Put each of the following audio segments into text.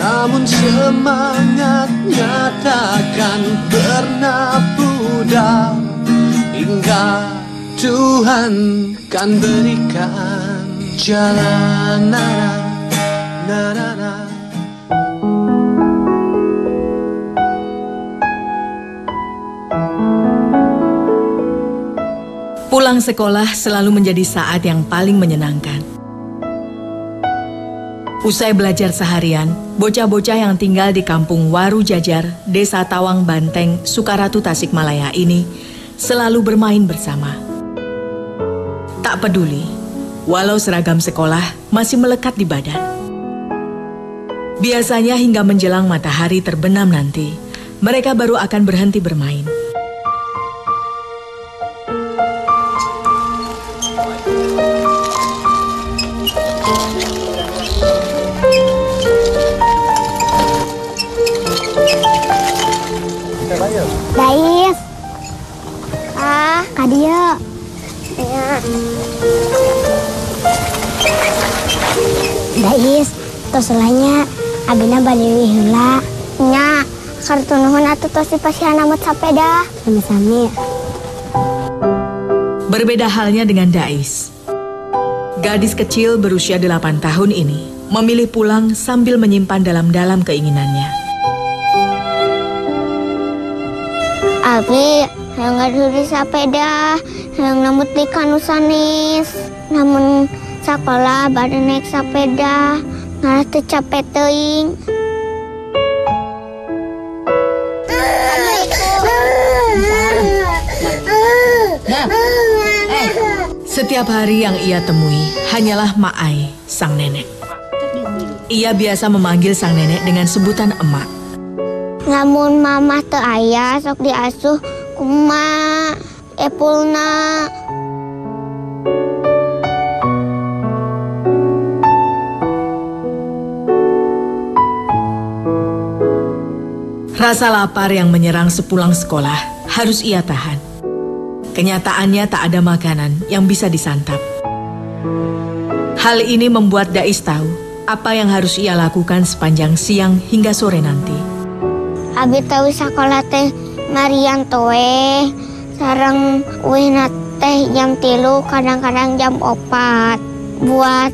namun semangatnya takkan pernah pudar hingga Tuhan kan berikan jalan. Pulang sekolah selalu menjadi saat yang paling menyenangkan. Usai belajar seharian, bocah-bocah yang tinggal di kampung Waru Jajar, Desa Tawang Banteng, Sukaratu, Tasikmalaya ini selalu bermain bersama. Tak peduli, walau seragam sekolah masih melekat di badan. Biasanya hingga menjelang matahari terbenam nanti, mereka baru akan berhenti bermain. Dais, kadia. Dais, tos selanya abina baliwi heula. Nya, kartu nuhun atuh tos dipasihan namut sapeda. Sami-sami. Berbeda halnya dengan Dais. Gadis kecil berusia 8 tahun ini memilih pulang sambil menyimpan dalam-dalam keinginannya. Abi, yang ngaduri sepeda, yang namut di kanusanis. Namun sekolah baru naik sepeda, ngalah teu capek teuing. Setiap hari yang ia temui hanyalah Mak Ai, sang nenek. Ia biasa memanggil sang nenek dengan sebutan emak. Lamun mamah teu aya sok diasuh kumaha epulna. Rasa lapar yang menyerang sepulang sekolah harus ia tahan. Kenyataannya tak ada makanan yang bisa disantap. Hal ini membuat Dais tahu apa yang harus ia lakukan sepanjang siang hingga sore nanti. Abi tahu sekolah teh Marian toe, sareng uihna teh jam 3, kadang-kadang jam 4. Buat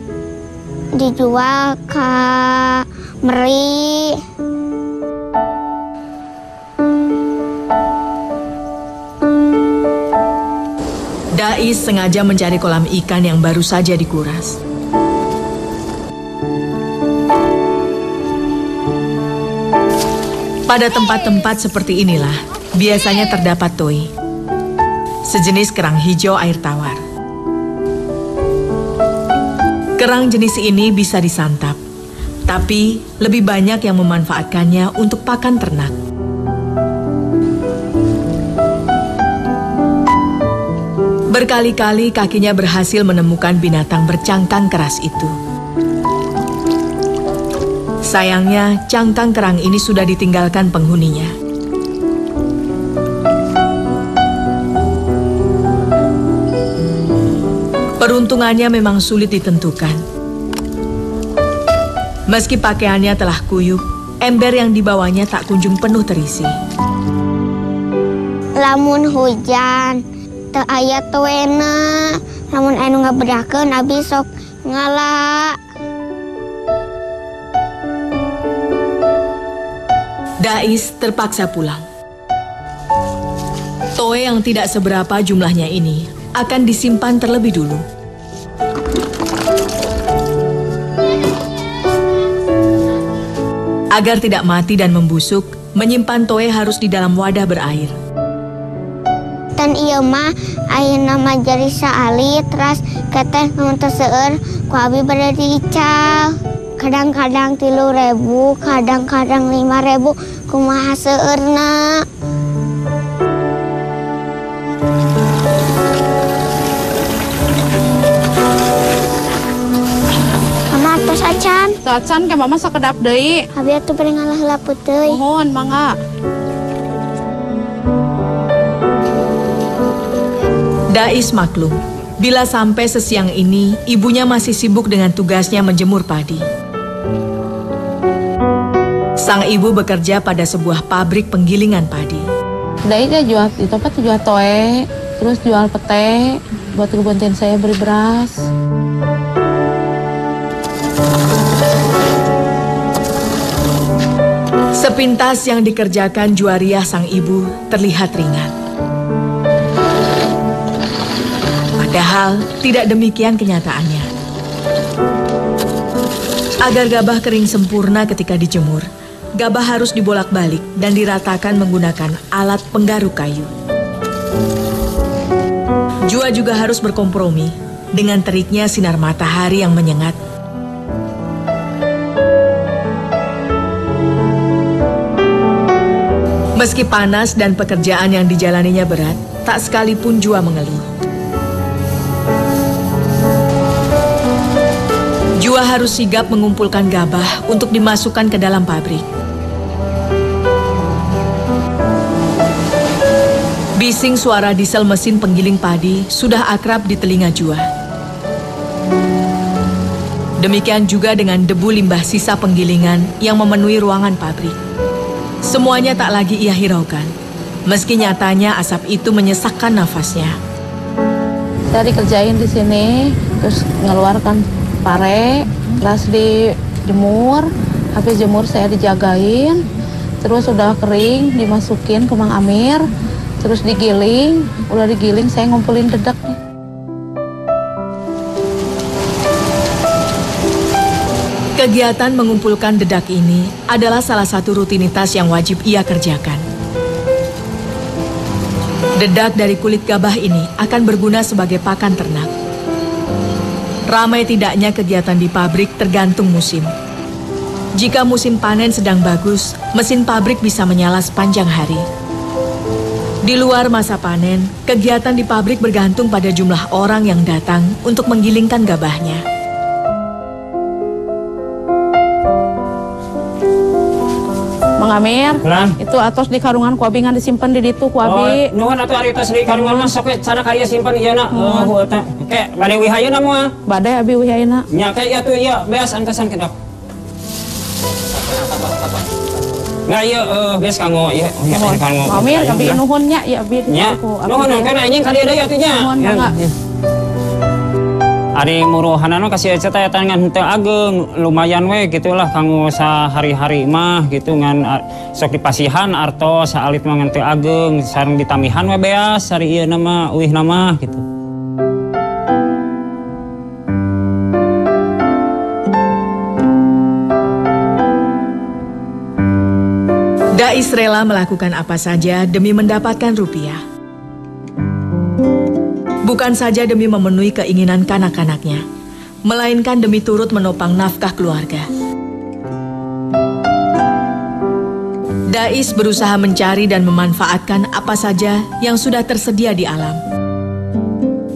dijual ke Meri. Dais sengaja mencari kolam ikan yang baru saja dikuras. Pada tempat-tempat seperti inilah biasanya terdapat toi, sejenis kerang hijau air tawar. Kerang jenis ini bisa disantap, tapi lebih banyak yang memanfaatkannya untuk pakan ternak. Berkali-kali kakinya berhasil menemukan binatang bercangkang keras itu. Sayangnya, cangkang kerang ini sudah ditinggalkan penghuninya. Peruntungannya memang sulit ditentukan. Meski pakaiannya telah kuyup, ember yang dibawanya tak kunjung penuh terisi. Lamun hujan, teu aya tuena. Lamun anu ngabedakeun abi sok ngala. Dais terpaksa pulang. Toe yang tidak seberapa jumlahnya ini akan disimpan terlebih dulu. Agar tidak mati dan membusuk, menyimpan toe harus di dalam wadah berair. Dan ieu mah ayeuna mah jari saali teras keteh mun teu seueur ku abi bade diical. Kadang-kadang 3.000, kadang-kadang 5.000, kumaha seueurna. Mama tos acan. Acan ke mama sakedap deui. Abi atuh bari ngalah heula puteuy. Mohon mangga. Dais maklum, bila sampai sesiang ini ibunya masih sibuk dengan tugasnya menjemur padi. Sang ibu bekerja pada sebuah pabrik penggilingan padi. Dari dia jual di tempat jual toe, terus jual pete buat bantuin saya beli beras. Sepintas yang dikerjakan Juwariah sang ibu terlihat ringan. Padahal tidak demikian kenyataannya. Agar gabah kering sempurna ketika dijemur, gabah harus dibolak-balik dan diratakan menggunakan alat penggaruk kayu. Jua juga harus berkompromi dengan teriknya sinar matahari yang menyengat. Meski panas dan pekerjaan yang dijalaninya berat, tak sekalipun Jua mengeluh. Jua harus sigap mengumpulkan gabah untuk dimasukkan ke dalam pabrik. Bising suara diesel mesin penggiling padi sudah akrab di telinga Jua. Demikian juga dengan debu limbah sisa penggilingan yang memenuhi ruangan pabrik. Semuanya tak lagi ia hiraukan, meski nyatanya asap itu menyesakkan nafasnya. Saya dikerjain di sini, terus mengeluarkan pare, terus dijemur. Habis jemur saya dijagain, terus udah kering dimasukin ke Mang Amir, terus digiling. Udah digiling saya ngumpulin dedak. Kegiatan mengumpulkan dedak ini adalah salah satu rutinitas yang wajib ia kerjakan. Dedak dari kulit gabah ini akan berguna sebagai pakan ternak. Ramai tidaknya kegiatan di pabrik tergantung musim. Jika musim panen sedang bagus, mesin pabrik bisa menyala sepanjang hari. Di luar masa panen, kegiatan di pabrik bergantung pada jumlah orang yang datang untuk menggilingkan gabahnya. Mang Amir, Lan. itu atos di karungan kuabingan disimpan di ditu kuabi. Nuhun atuh ari tos di karungan mah sok we sana kaya simpen ieu na. Eta ke bade wihayeuna moal. Badai abi wihayeuna. Nya ke ieu tuh ieu beas antasan kedok. Nggak ieu beas kanggo ieu kanggo. Mang Amir abi nuhun nya ya abi. Nya. Nuhun kana anjing ka dieu deui atuh nya. Nuhun mangga. Ari muruhanana kasih cerita eta ngan henteu ageng lumayan we gitulah kanggo sahari-hari mah gitu ngan sok dipasihan artos saalit mah ngan teu ageng sareng ditamihan we beas hari ieu nama uih nama gitu. Dais rela melakukan apa saja demi mendapatkan rupiah. Bukan saja demi memenuhi keinginan kanak-kanaknya, melainkan demi turut menopang nafkah keluarga. Dais berusaha mencari dan memanfaatkan apa saja yang sudah tersedia di alam.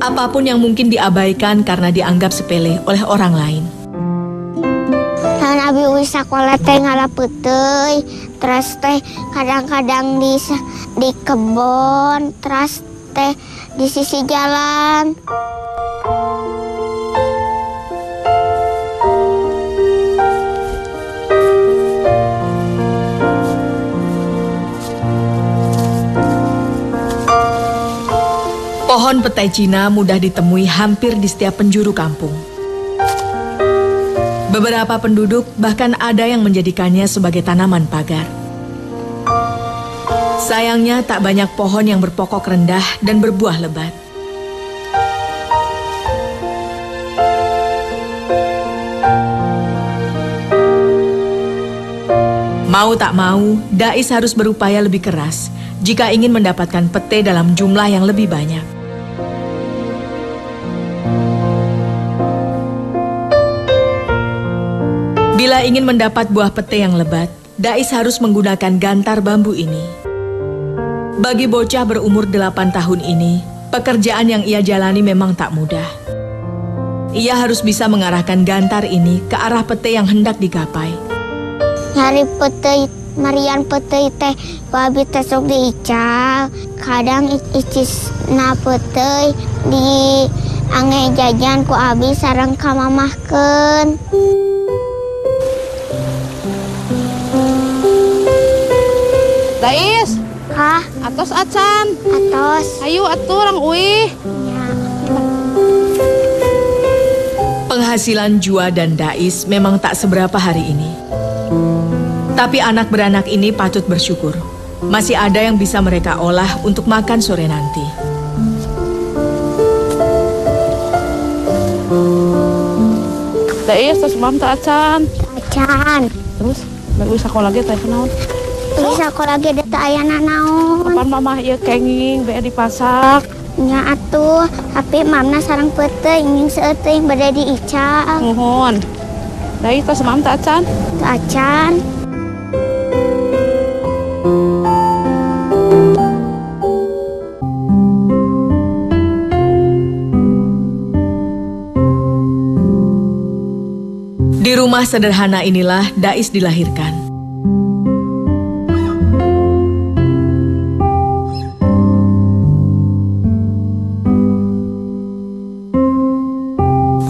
Apapun yang mungkin diabaikan karena dianggap sepele oleh orang lain. Dan abi sakola teh ngalapeuteuy, terus teh kadang-kadang di kebon, terus teh di sisi jalan. Pohon petai Cina mudah ditemui hampir di setiap penjuru kampung. Beberapa penduduk bahkan ada yang menjadikannya sebagai tanaman pagar. Sayangnya tak banyak pohon yang berpokok rendah dan berbuah lebat. Mau tak mau, Dais harus berupaya lebih keras jika ingin mendapatkan pete dalam jumlah yang lebih banyak. Bila ingin mendapat buah pete yang lebat, Dais harus menggunakan gantar bambu ini. Bagi bocah berumur 8 tahun ini, pekerjaan yang ia jalani memang tak mudah. Ia harus bisa mengarahkan gantar ini ke arah pete yang hendak digapai. Nyari pete, marian pete teh, babi teh sok diical. Kadang icisna pete di ange jajan ku abi sareng kamamahkeun. Dais, Hah? atos acan. Atos. Ayo atuh orang uih. Ya. Penghasilan Jua dan Dais memang tak seberapa hari ini. Tapi anak beranak ini patut bersyukur. Masih ada yang bisa mereka olah untuk makan sore nanti. Dais, terus mam tak acan. Acan. Terus, baru sekolah lagi teh kenaon. Bisa kok lagi ada ayana naon. Kapan mamah ieu kenging bea dipasak. Nya atuh, tapi mamna sareng peteuing ingin seuteuing bade diical. Nuhun. Dais, terus mam tak acan. Teu acan. Di rumah sederhana inilah Dais dilahirkan.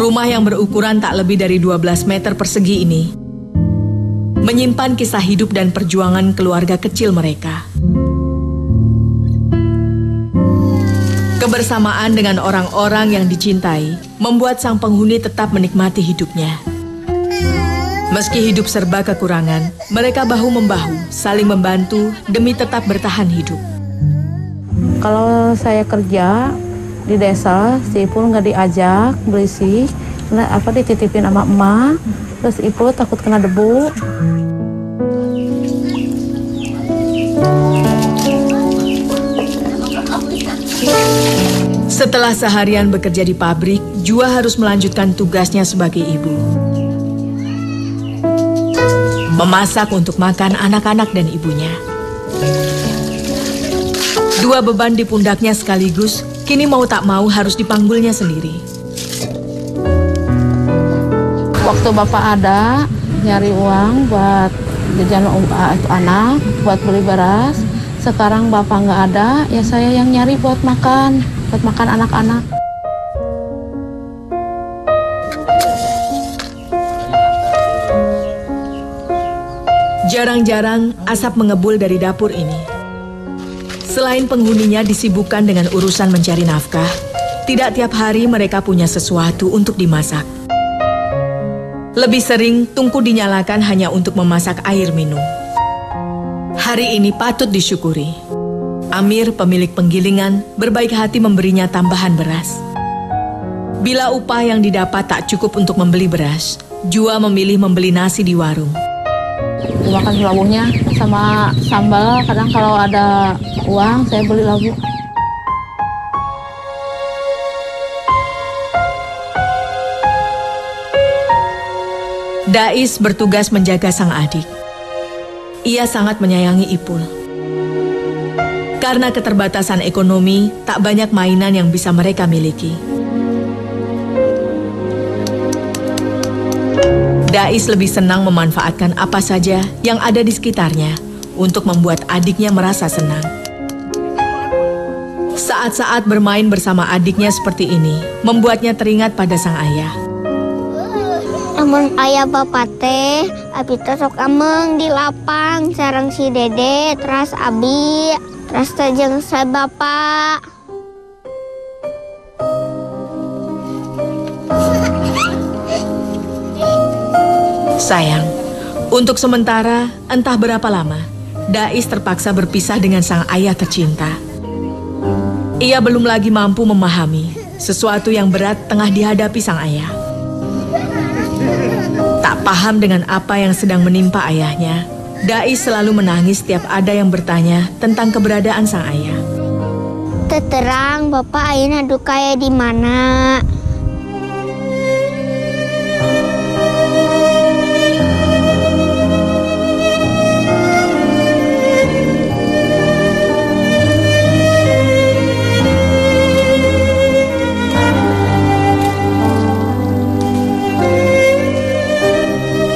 Rumah yang berukuran tak lebih dari 12 meter persegi ini menyimpan kisah hidup dan perjuangan keluarga kecil mereka. Kebersamaan dengan orang-orang yang dicintai membuat sang penghuni tetap menikmati hidupnya. Meski hidup serba kekurangan, mereka bahu-membahu, saling membantu demi tetap bertahan hidup. Kalau saya kerja di desa, si Ipul nggak diajak berisik, dititipin sama emak, terus Ipul takut kena debu. Setelah seharian bekerja di pabrik, Jua harus melanjutkan tugasnya sebagai ibu. Memasak untuk makan anak-anak dan ibunya. Dua beban di pundaknya sekaligus, kini mau tak mau harus dipanggulnya sendiri. Waktu bapak ada, nyari uang buat jajan anak, buat beli beras. Sekarang bapak nggak ada, ya saya yang nyari buat makan anak-anak. Jarang-jarang asap mengebul dari dapur ini. Selain penghuninya disibukkan dengan urusan mencari nafkah, tidak tiap hari mereka punya sesuatu untuk dimasak. Lebih sering tungku dinyalakan hanya untuk memasak air minum. Hari ini patut disyukuri. Amir, pemilik penggilingan, berbaik hati memberinya tambahan beras. Bila upah yang didapat tak cukup untuk membeli beras, Jua memilih membeli nasi di warung. Makan labuhnya sama sambal, kadang kalau ada uang saya beli labu. Dais bertugas menjaga sang adik. Ia sangat menyayangi Ipul. Karena keterbatasan ekonomi, tak banyak mainan yang bisa mereka miliki. Dais lebih senang memanfaatkan apa saja yang ada di sekitarnya untuk membuat adiknya merasa senang. Saat-saat bermain bersama adiknya seperti ini membuatnya teringat pada sang ayah. Namun ayah bapak teh, abi teh sok ameng di lapang sareng si Dede, terus abi, terus teh jeung saya bapak. Sayang, untuk sementara, entah berapa lama, Dais terpaksa berpisah dengan sang ayah tercinta. Ia belum lagi mampu memahami sesuatu yang berat tengah dihadapi sang ayah. Tak paham dengan apa yang sedang menimpa ayahnya, Dais selalu menangis setiap ada yang bertanya tentang keberadaan sang ayah. Terang bapak ayeuna dukaya di mana?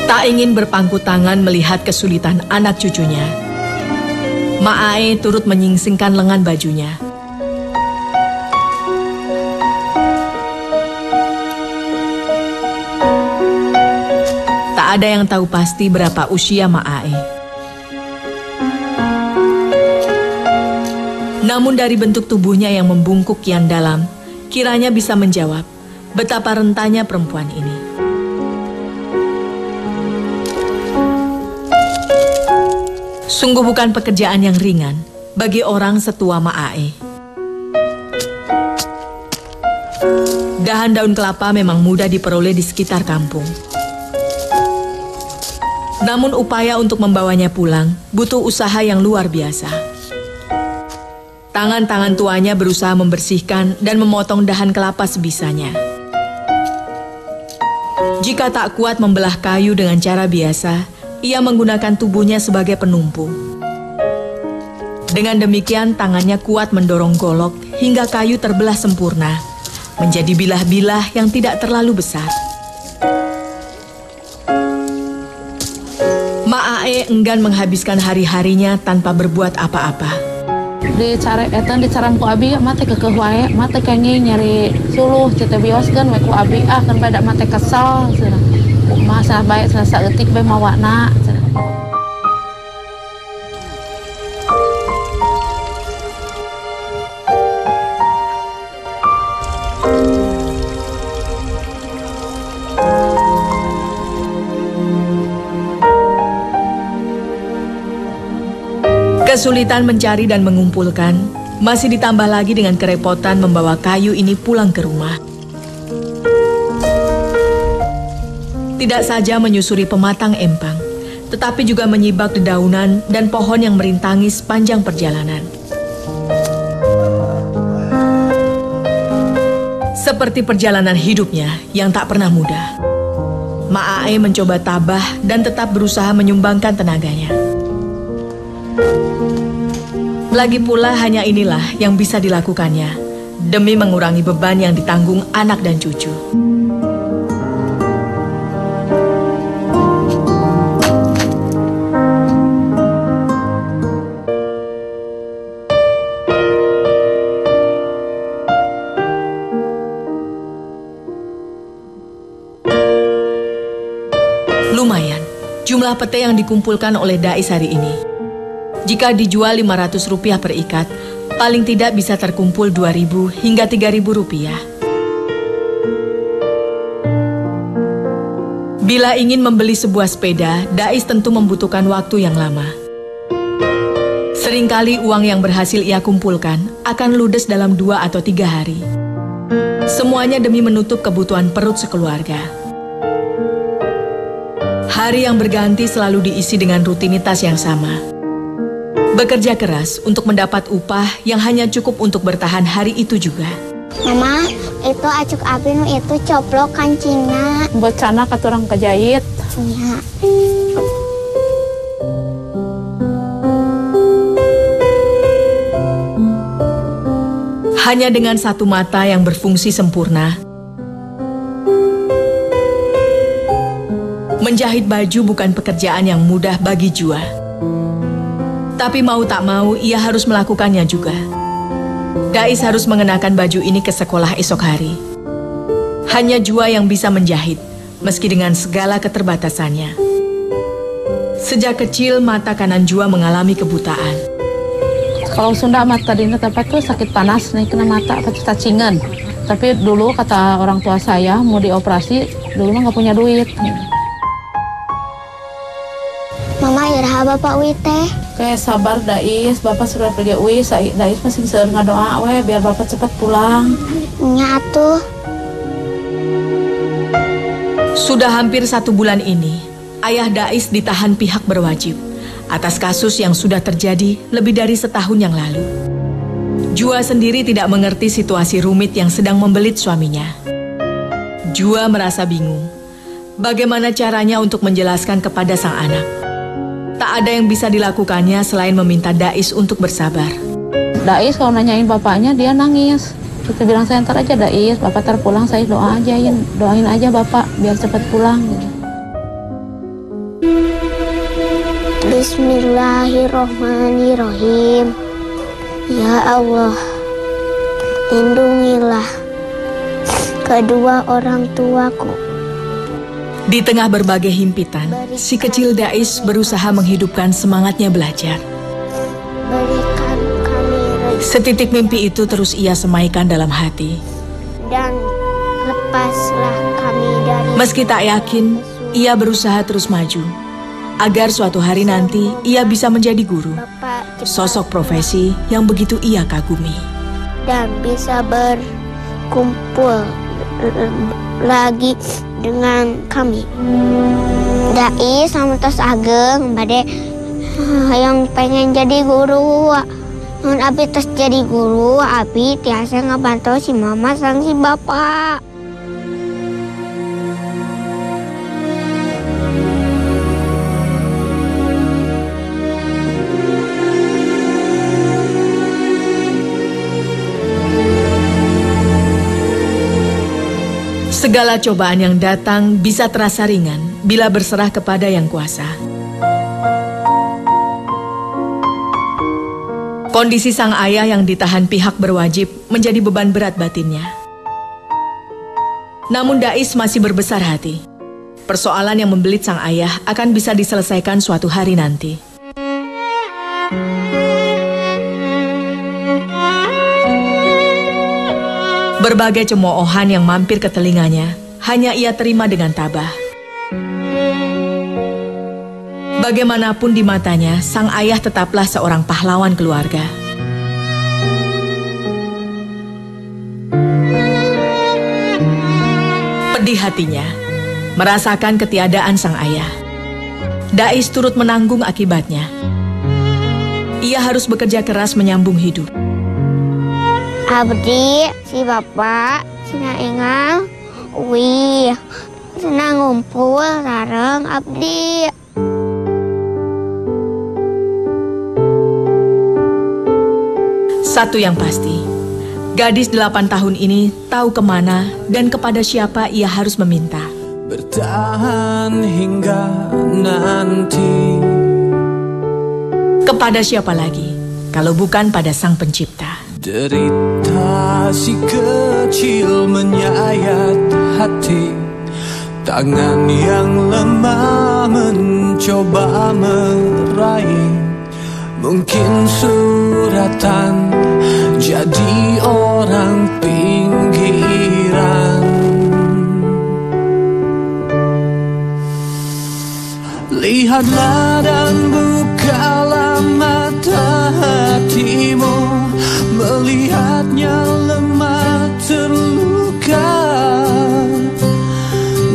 Tak ingin berpangku tangan melihat kesulitan anak cucunya, Maae turut menyingsingkan lengan bajunya. Tak ada yang tahu pasti berapa usia Maae. Namun dari bentuk tubuhnya yang membungkuk kian dalam, kiranya bisa menjawab betapa rentannya perempuan ini. Sungguh bukan pekerjaan yang ringan bagi orang setua Ma'ae. Dahan daun kelapa memang mudah diperoleh di sekitar kampung. Namun upaya untuk membawanya pulang butuh usaha yang luar biasa. Tangan-tangan tuanya berusaha membersihkan dan memotong dahan kelapa sebisanya. Jika tak kuat membelah kayu dengan cara biasa, ia menggunakan tubuhnya sebagai penumpu. Dengan demikian, tangannya kuat mendorong golok hingga kayu terbelah sempurna, menjadi bilah-bilah yang tidak terlalu besar. Ma'ae enggan menghabiskan hari-harinya tanpa berbuat apa-apa. Di caram ku abi mate kekeh wae mate kange nyari suluh cete bioskeun we ku abi kan pada mate kesel cenah. Masa bae saeutik bae mawana cenah. Kesulitan mencari dan mengumpulkan, masih ditambah lagi dengan kerepotan membawa kayu ini pulang ke rumah. Tidak saja menyusuri pematang empang, tetapi juga menyibak dedaunan dan pohon yang merintangi sepanjang perjalanan. Seperti perjalanan hidupnya yang tak pernah mudah, Ma'ae mencoba tabah dan tetap berusaha menyumbangkan tenaganya. Lagi pula hanya inilah yang bisa dilakukannya demi mengurangi beban yang ditanggung anak dan cucu. Lumayan jumlah pete yang dikumpulkan oleh Dais hari ini. Jika dijual Rp500 per ikat, paling tidak bisa terkumpul Rp2.000 hingga Rp3.000. Bila ingin membeli sebuah sepeda, Dais tentu membutuhkan waktu yang lama. Seringkali uang yang berhasil ia kumpulkan akan ludes dalam 2 atau 3 hari. Semuanya demi menutup kebutuhan perut sekeluarga. Hari yang berganti selalu diisi dengan rutinitas yang sama. Bekerja keras untuk mendapat upah yang hanya cukup untuk bertahan hari itu juga. Mama, itu acuk abinu itu coplok kancingna. Buat cana katurang kejahit. Ya. Hanya dengan satu mata yang berfungsi sempurna, menjahit baju bukan pekerjaan yang mudah bagi Jua. Tapi mau tak mau, ia harus melakukannya juga. Dais harus mengenakan baju ini ke sekolah esok hari. Hanya Jua yang bisa menjahit, meski dengan segala keterbatasannya. Sejak kecil, mata kanan Jua mengalami kebutaan. Kalau Sunda mata dina tempat tuh sakit panas nih kena mata apa cacingan. Tapi dulu kata orang tua saya mau dioperasi, dulu mah nggak punya duit. Mama iraha Bapak Wite. Kayak sabar Dais, Bapak sudah pergi Dais masih seueur ngadoa we biar Bapak cepat pulang. Nya atuh. Sudah hampir 1 bulan ini, ayah Dais ditahan pihak berwajib atas kasus yang sudah terjadi lebih dari setahun yang lalu. Jua sendiri tidak mengerti situasi rumit yang sedang membelit suaminya. Jua merasa bingung. Bagaimana caranya untuk menjelaskan kepada sang anak? Tak ada yang bisa dilakukannya selain meminta Dais untuk bersabar. Dais kalau nanyain bapaknya dia nangis. Kita bilang saya ntar aja Dais, Bapak ntar pulang saya doain aja Bapak biar cepat pulang. Bismillahirrohmanirrohim. Ya Allah, lindungilah kedua orang tuaku. Di tengah berbagai himpitan, si kecil Dais berusaha menghidupkan semangatnya belajar. Berikan kami rezeki. Setitik mimpi itu terus ia semaikan dalam hati. Dan lepaslah kami dari... Meski tak yakin, ia berusaha terus maju. Agar suatu hari nanti ia bisa menjadi guru. Bapak cepat Sosok profesi yang begitu ia kagumi. dan bisa berkumpul lagi dengan kami. Dai sama tos ageng bade yang pengen jadi guru. Mun abi tos jadi guru, abi tiasa ngabantu si mama sang si bapak. Segala cobaan yang datang bisa terasa ringan bila berserah kepada Yang Kuasa. Kondisi sang ayah yang ditahan pihak berwajib menjadi beban berat batinnya. Namun Dais masih berbesar hati. Persoalan yang membelit sang ayah akan bisa diselesaikan suatu hari nanti. Berbagai cemoohan yang mampir ke telinganya hanya ia terima dengan tabah. Bagaimanapun di matanya, sang ayah tetaplah seorang pahlawan keluarga. Pedih hatinya merasakan ketiadaan sang ayah. Dais turut menanggung akibatnya. Ia harus bekerja keras menyambung hidup. Abdi, si bapak, si naengal, wih, senang ngumpul sareng abdi. Satu yang pasti, gadis 8 tahun ini tahu kemana dan kepada siapa ia harus meminta. Bertahan hingga nanti. Kepada siapa lagi, kalau bukan pada Sang Pencipta. Derita si kecil menyayat hati. Tangan yang lemah mencoba meraih. Mungkin suratan jadi orang pinggiran. Lihatlah dan bukalah mata hatimu. Melihatnya lemah terluka,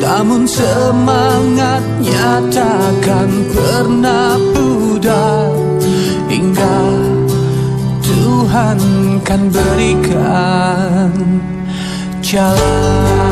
namun semangatnya takkan pernah pudar. Hingga Tuhan kan berikan jalan.